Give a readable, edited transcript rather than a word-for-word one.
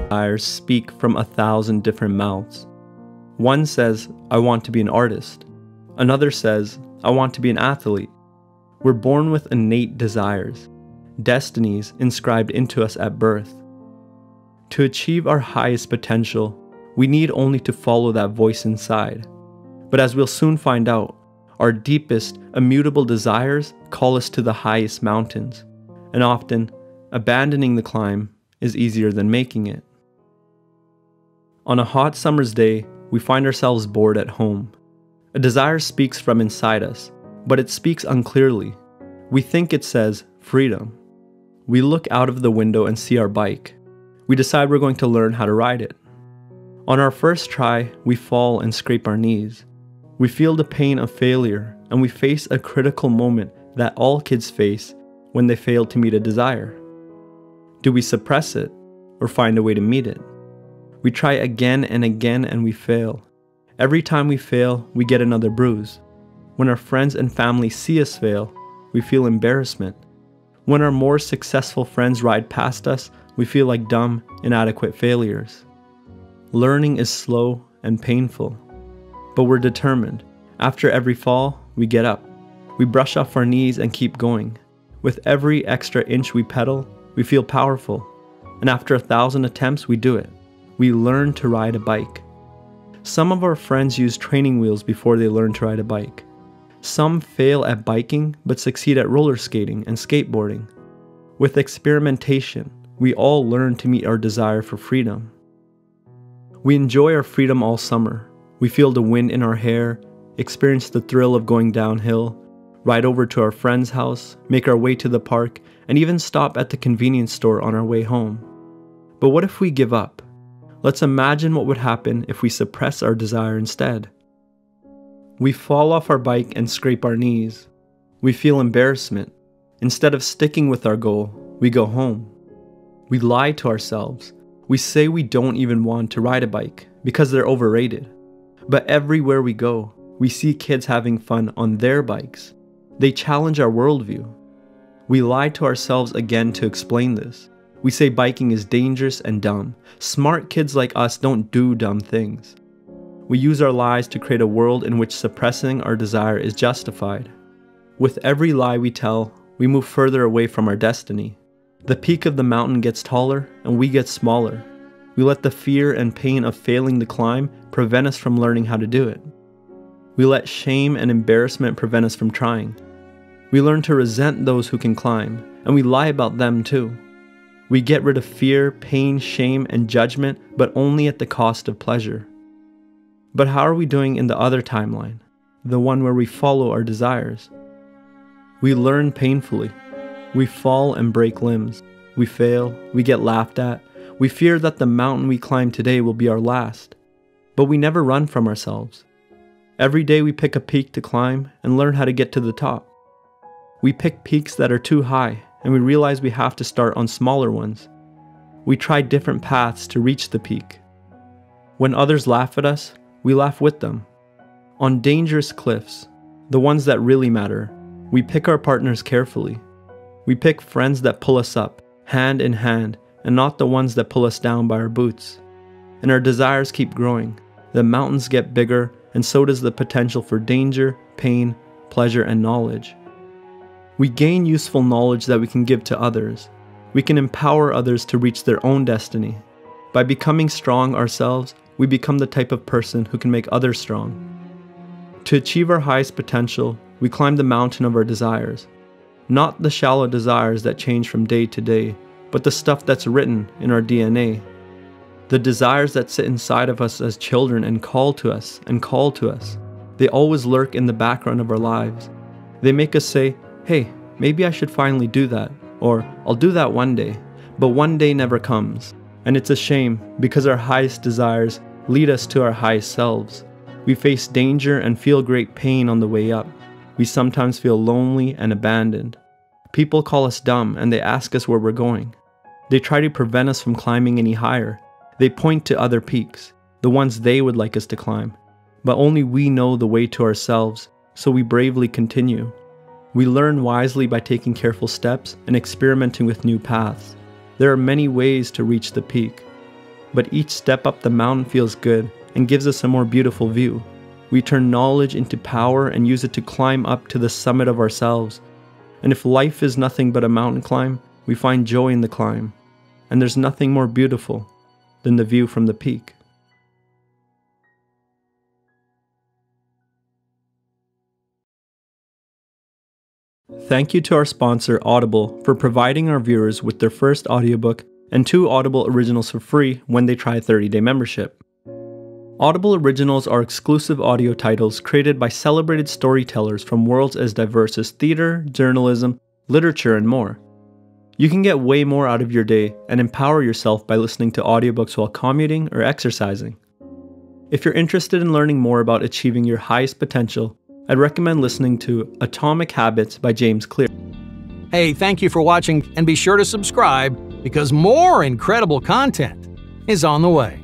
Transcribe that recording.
desires speak from 1,000 different mouths. One says, I want to be an artist. Another says, I want to be an athlete. We're born with innate desires, destinies inscribed into us at birth. To achieve our highest potential, we need only to follow that voice inside. But as we'll soon find out, our deepest, immutable desires call us to the highest mountains, and often, abandoning the climb is easier than making it. On a hot summer's day, we find ourselves bored at home. A desire speaks from inside us, but it speaks unclearly. We think it says, freedom. We look out of the window and see our bike. We decide we're going to learn how to ride it. On our first try, we fall and scrape our knees. We feel the pain of failure, and we face a critical moment that all kids face when they fail to meet a desire. Do we suppress it, or find a way to meet it? We try again and again and we fail. Every time we fail, we get another bruise. When our friends and family see us fail, we feel embarrassment. When our more successful friends ride past us, we feel like dumb, inadequate failures. Learning is slow and painful, but we're determined. After every fall, we get up. We brush off our knees and keep going. With every extra inch we pedal, we feel powerful. And after 1,000 attempts, we do it. We learn to ride a bike. Some of our friends use training wheels before they learn to ride a bike. Some fail at biking but succeed at roller skating and skateboarding. With experimentation, we all learn to meet our desire for freedom. We enjoy our freedom all summer. We feel the wind in our hair, experience the thrill of going downhill, ride over to our friend's house, make our way to the park, and even stop at the convenience store on our way home. But what if we give up? Let's imagine what would happen if we suppress our desire instead. We fall off our bike and scrape our knees. We feel embarrassment. Instead of sticking with our goal, we go home. We lie to ourselves. We say we don't even want to ride a bike because they're overrated. But everywhere we go, we see kids having fun on their bikes. They challenge our worldview. We lie to ourselves again to explain this. We say biking is dangerous and dumb. Smart kids like us don't do dumb things. We use our lies to create a world in which suppressing our desire is justified. With every lie we tell, we move further away from our destiny. The peak of the mountain gets taller and we get smaller. We let the fear and pain of failing the climb prevent us from learning how to do it. We let shame and embarrassment prevent us from trying. We learn to resent those who can climb, and we lie about them too. We get rid of fear, pain, shame, and judgment, but only at the cost of pleasure. But how are we doing in the other timeline, the one where we follow our desires? We learn painfully. We fall and break limbs. We fail, we get laughed at. We fear that the mountain we climb today will be our last. But we never run from ourselves. Every day we pick a peak to climb and learn how to get to the top. We pick peaks that are too high, and we realize we have to start on smaller ones. We try different paths to reach the peak. When others laugh at us, we laugh with them. On dangerous cliffs, the ones that really matter, we pick our partners carefully. We pick friends that pull us up, hand in hand, and not the ones that pull us down by our boots. And our desires keep growing. The mountains get bigger, and so does the potential for danger, pain, pleasure, and knowledge. We gain useful knowledge that we can give to others. We can empower others to reach their own destiny. By becoming strong ourselves, we become the type of person who can make others strong. To achieve our highest potential, we climb the mountain of our desires. Not the shallow desires that change from day to day, but the stuff that's written in our DNA. The desires that sit inside of us as children and call to us and call to us. They always lurk in the background of our lives. They make us say, hey, maybe I should finally do that, or I'll do that one day, but one day never comes. And it's a shame because our highest desires lead us to our highest selves. We face danger and feel great pain on the way up. We sometimes feel lonely and abandoned. People call us dumb and they ask us where we're going. They try to prevent us from climbing any higher. They point to other peaks, the ones they would like us to climb. But only we know the way to ourselves, so we bravely continue. We learn wisely by taking careful steps and experimenting with new paths. There are many ways to reach the peak. but each step up the mountain feels good and gives us a more beautiful view. We turn knowledge into power and use it to climb up to the summit of ourselves. And if life is nothing but a mountain climb, we find joy in the climb. And there's nothing more beautiful than the view from the peak. Thank you to our sponsor, Audible, for providing our viewers with their first audiobook and 2 Audible originals for free when they try a 30-day membership. Audible originals are exclusive audio titles created by celebrated storytellers from worlds as diverse as theater, journalism, literature, and more. You can get way more out of your day and empower yourself by listening to audiobooks while commuting or exercising. If you're interested in learning more about achieving your highest potential, I'd recommend listening to Atomic Habits by James Clear. Hey, thank you for watching, and be sure to subscribe because more incredible content is on the way.